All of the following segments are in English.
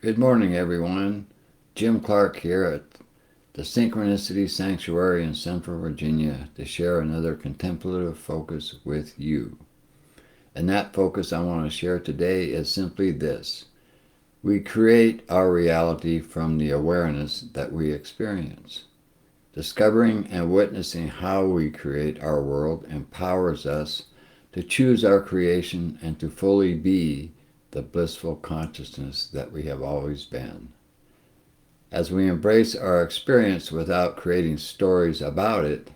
Good morning, everyone. Jim Clarke here at the Synchronicity Sanctuary in Central Virginia to share another contemplative focus with you. And that focus I want to share today is simply this: we create our reality from the awareness that we experience. Discovering and witnessing how we create our world empowers us to choose our creation and to fully be the blissful consciousness that we have always been. As we embrace our experience without creating stories about it,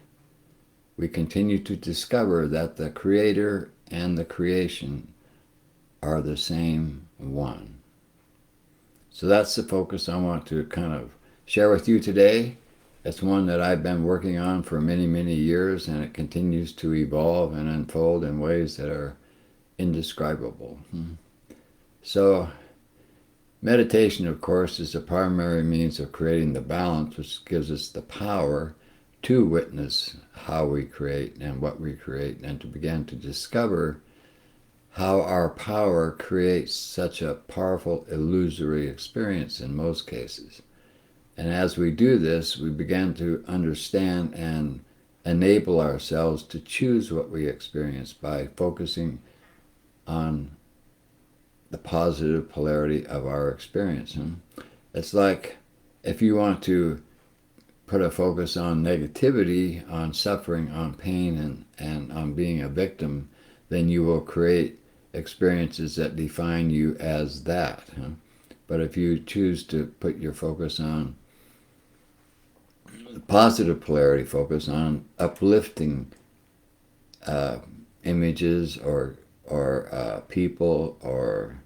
we continue to discover that the Creator and the creation are the same one. So that's the focus I want to kind of share with you today. It's one that I've been working on for many, many years, and it continues to evolve and unfold in ways that are indescribable. So, meditation, of course, is the primary means of creating the balance which gives us the power to witness how we create and what we create, and to begin to discover how our power creates such a powerful illusory experience in most cases. And as we do this, we begin to understand and enable ourselves to choose what we experience by focusing on the positive polarity of our experience. It's like if you want to put a focus on negativity, on suffering, on pain, and on being a victim, then you will create experiences that define you as that. But if you choose to put your focus on the positive polarity, focus on uplifting images or people or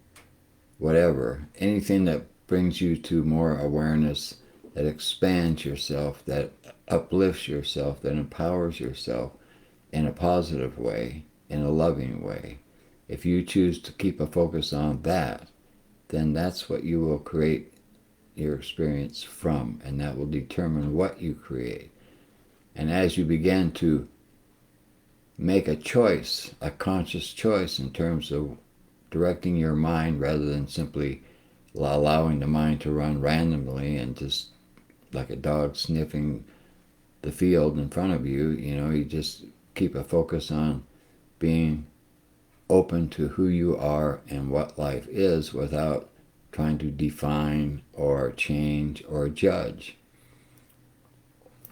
whatever, anything that brings you to more awareness, that expands yourself, that uplifts yourself, that empowers yourself in a positive way, in a loving way. If you choose to keep a focus on that, then that's what you will create your experience from, and that will determine what you create. And as you begin to make a choice, a conscious choice in terms of directing your mind rather than simply allowing the mind to run randomly and just like a dog sniffing the field in front of you, you just keep a focus on being open to who you are and what life is without trying to define or change or judge.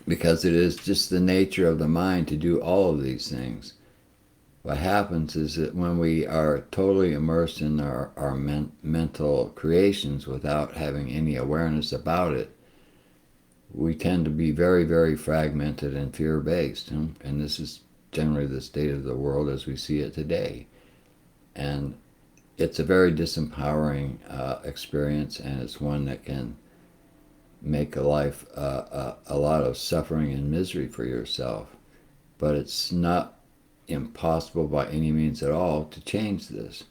Because it is just the nature of the mind to do all of these things. What happens is that when we are totally immersed in our mental creations without having any awareness about it, we tend to be very, very fragmented and fear-based. And this is generally the state of the world as we see it today. And it's a very disempowering experience, and it's one that can make a life a lot of suffering and misery for yourself. But it's not impossible by any means at all to change this.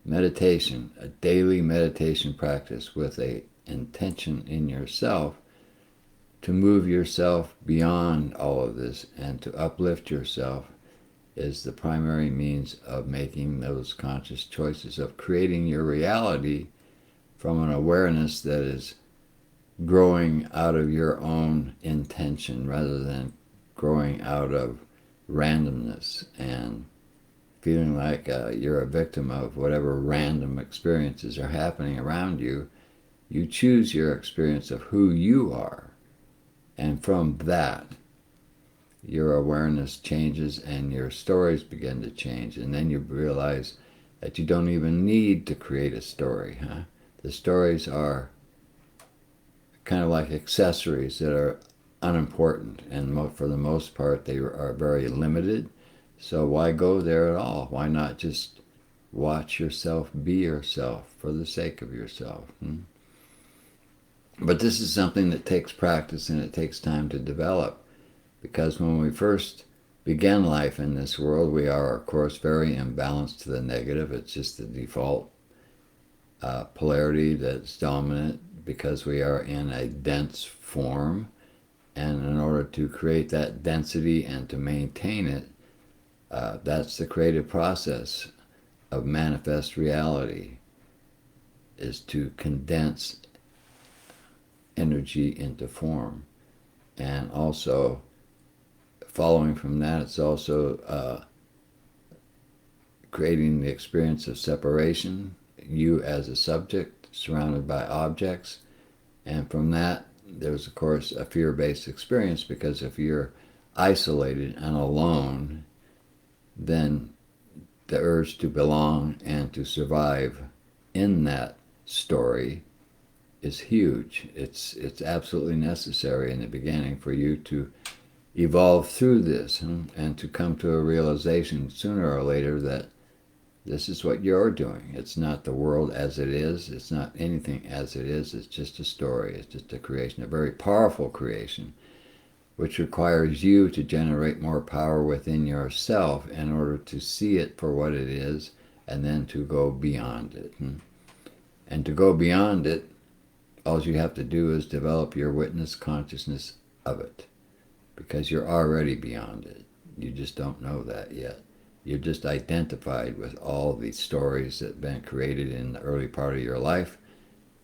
Meditation, a daily meditation practice with a intention in yourself to move yourself beyond all of this and to uplift yourself, is the primary means of making those conscious choices, of creating your reality from an awareness that is growing out of your own intention rather than growing out of randomness and feeling like you're a victim of whatever random experiences are happening around you. You choose your experience of who you are, and from that your awareness changes and your stories begin to change, and then you realize that you don't even need to create a story. The stories are kind of like accessories that are unimportant, and for the most part they are very limited. So why go there at all? Why not just watch yourself be yourself for the sake of yourself? But this is something that takes practice, and it takes time to develop, because when we first begin life in this world, we are, of course, very imbalanced to the negative. It's just the default polarity that's dominant because we are in a dense form. And in order to create that density and to maintain it, that's the creative process of manifest reality. is to condense energy into form. And also, following from that, it's also creating the experience of separation, you as a subject surrounded by objects. And from that, there's, of course, a fear-based experience, because if you're isolated and alone, then the urge to belong and to survive in that story is huge. It's absolutely necessary in the beginning for you to evolve through this and to come to a realization sooner or later that this is what you're doing. It's not the world as it is. It's not anything as it is. It's just a story. It's just a creation, a very powerful creation, which requires you to generate more power within yourself in order to see it for what it is, and then to go beyond it. And to go beyond it, all you have to do is develop your witness consciousness of it, because you're already beyond it. You just don't know that yet. You're just identified with all these stories that have been created in the early part of your life,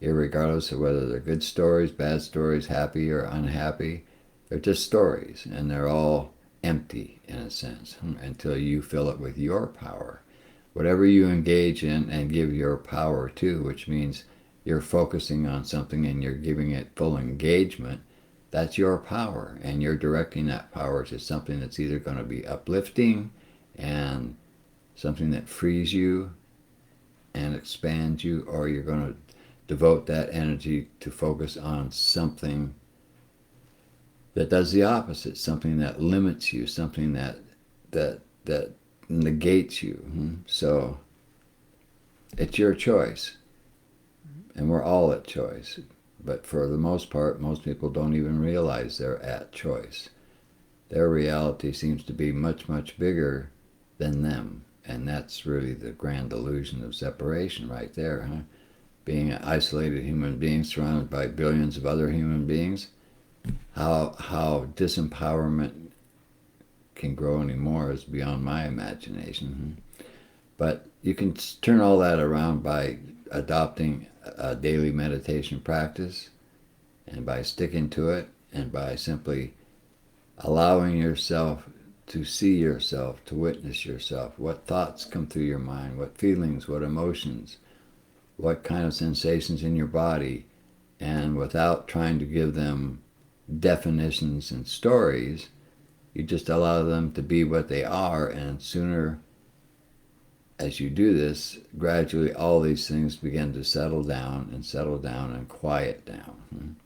irregardless of whether they're good stories, bad stories, happy or unhappy. They're just stories, and they're all empty in a sense until you fill it with your power. Whatever you engage in and give your power to, which means you're focusing on something and you're giving it full engagement, that's your power, and you're directing that power to something that's either going to be uplifting and something that frees you and expands you, or you're going to devote that energy to focus on something that does the opposite, something that limits you, something that negates you. So it's your choice, and we're all at choice. But for the most part, most people don't even realize they're at choice. Their reality seems to be much, much bigger than them. And that's really the grand illusion of separation right there. Being an isolated human being surrounded by billions of other human beings, how disempowerment can grow anymore is beyond my imagination. But you can turn all that around by adopting a daily meditation practice, and by sticking to it, and by simply allowing yourself to see yourself, to witness yourself, what thoughts come through your mind, what feelings, what emotions, what kind of sensations in your body, and without trying to give them definitions and stories, you just allow them to be what they are. And sooner as you do this, gradually all these things begin to settle down and quiet down.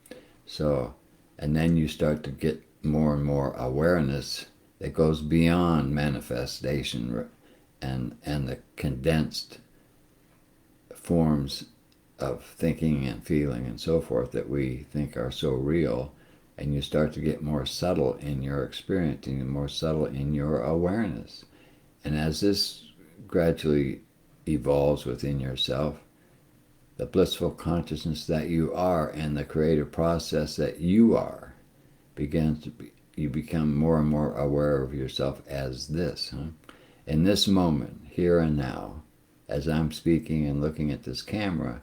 So, and then you start to get more and more awareness that goes beyond manifestation and the condensed forms of thinking and feeling and so forth that we think are so real. And you start to get more subtle in your experiencing and more subtle in your awareness. And as this gradually evolves within yourself, the blissful consciousness that you are and the creative process that you are begins to be, you become more and more aware of yourself as this. In this moment, here and now, as I'm speaking and looking at this camera,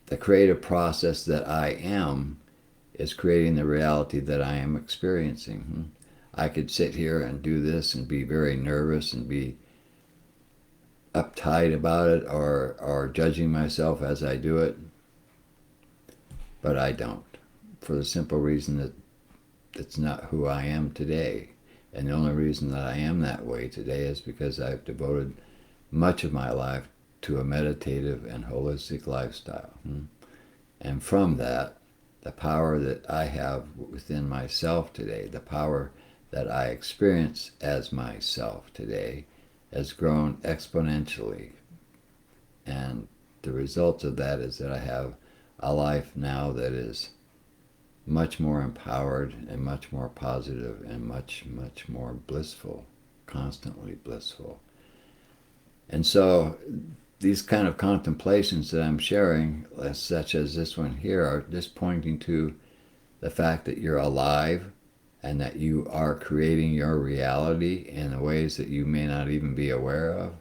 the creative process that I am is creating the reality that I am experiencing. I could sit here and do this and be very nervous and be uptight about it or judging myself as I do it, but I don't, for the simple reason that it's not who I am today. And the only reason that I am that way today is because I've devoted much of my life to a meditative and holistic lifestyle. And from that, the power that I have within myself today, the power that I experience as myself today, has grown exponentially. And the result of that is that I have a life now that is much more empowered and much more positive and much, much more blissful, constantly blissful. And so these kind of contemplations that I'm sharing, such as this one here, are just pointing to the fact that you're alive and that you are creating your reality in ways that you may not even be aware of,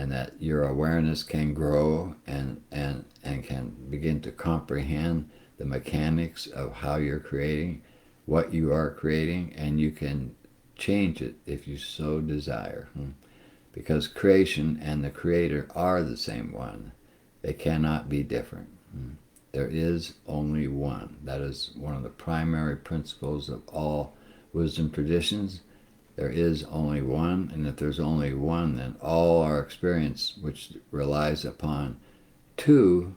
and that your awareness can grow and can begin to comprehend the mechanics of how you're creating, what you are creating, and you can change it if you so desire. Because creation and the creator are the same one. They cannot be different. There is only one. That is one of the primary principles of all wisdom traditions. There is only one, and if there's only one, then all our experience, which relies upon two,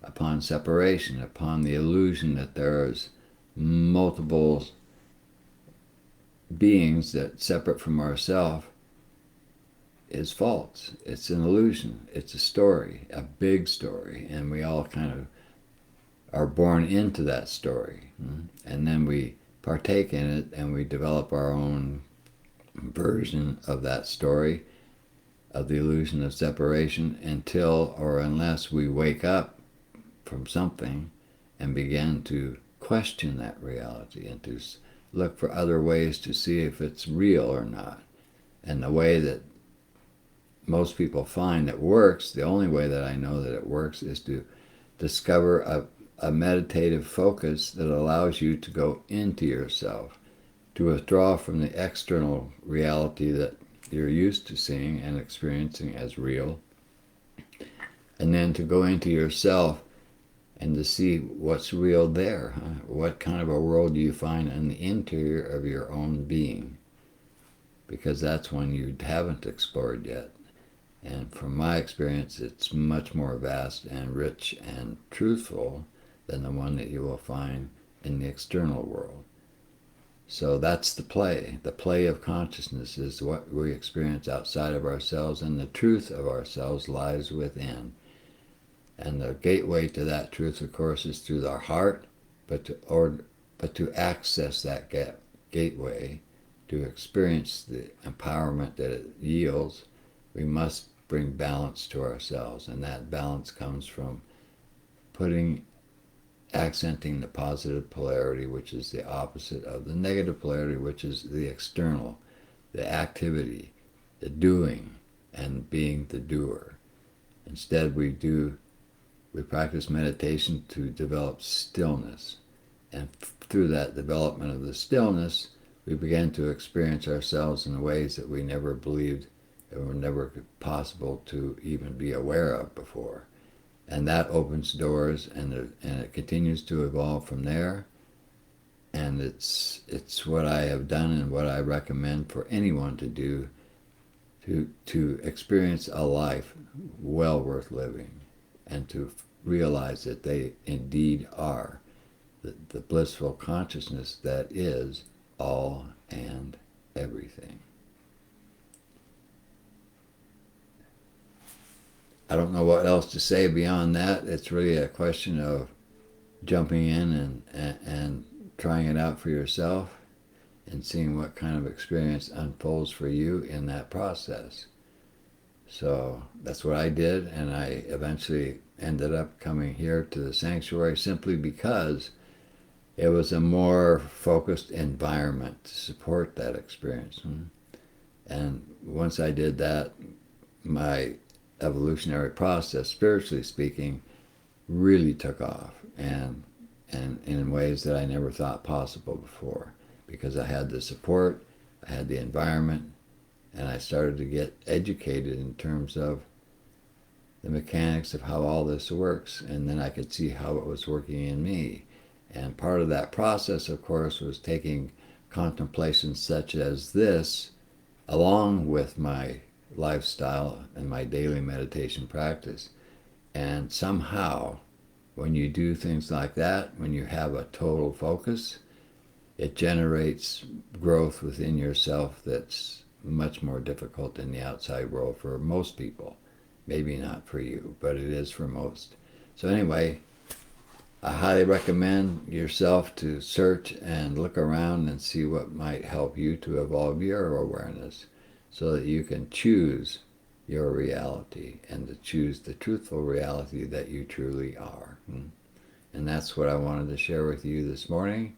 upon separation, upon the illusion that there is multiple beings that separate from ourselves, is false. It's an illusion. It's a story, a big story, and we all kind of are born into that story. And then we partake in it and we develop our own version of that story, of the illusion of separation, until or unless we wake up from something and begin to question that reality and to look for other ways to see if it's real or not. And the way that most people find that works, the only way that I know that it works, is to discover a meditative focus that allows you to go into yourself, to withdraw from the external reality that you're used to seeing and experiencing as real, and then to go into yourself and to see what's real there. What kind of a world do you find in the interior of your own being? Because that's one you haven't explored yet. And from my experience, it's much more vast and rich and truthful than the one that you will find in the external world. So that's the play. The play of consciousness is what we experience outside of ourselves, and the truth of ourselves lies within. And the gateway to that truth, of course, is through our heart, but to access that gateway, to experience the empowerment that it yields, we must bring balance to ourselves. And that balance comes from accenting the positive polarity, which is the opposite of the negative polarity, which is the external, the activity, the doing, and being the doer. Instead, we practice meditation to develop stillness. And through that development of the stillness, we begin to experience ourselves in ways that we never believed that were never possible to even be aware of before. And that opens doors, and it continues to evolve from there. And it's what I have done and what I recommend for anyone to do to experience a life well worth living, and to realize that they indeed are the blissful consciousness that is all and everything. I don't know what else to say beyond that. It's really a question of jumping in and trying it out for yourself and seeing what kind of experience unfolds for you in that process. So that's what I did, and I eventually ended up coming here to the sanctuary simply because it was a more focused environment to support that experience. And once I did that, my evolutionary process, spiritually speaking, really took off, and in ways that I never thought possible before, because I had the support, I had the environment, and I started to get educated in terms of the mechanics of how all this works, and then I could see how it was working in me. And part of that process, of course, was taking contemplations such as this along with my lifestyle and my daily meditation practice. And somehow, when you do things like that, when you have a total focus, it generates growth within yourself that's much more difficult in the outside world for most people. Maybe not for you, but it is for most. So anyway, I highly recommend yourself to search and look around and see what might help you to evolve your awareness, so that you can choose your reality and to choose the truthful reality that you truly are. And that's what I wanted to share with you this morning.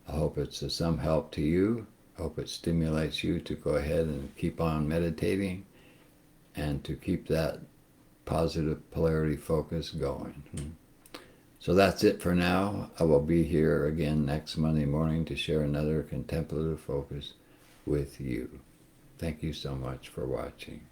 I hope it's of some help to you. I hope it stimulates you to go ahead and keep on meditating. And and to keep that positive polarity focus going. So that's it for now. I will be here again next Monday morning to share another contemplative focus with you. Thank you so much for watching.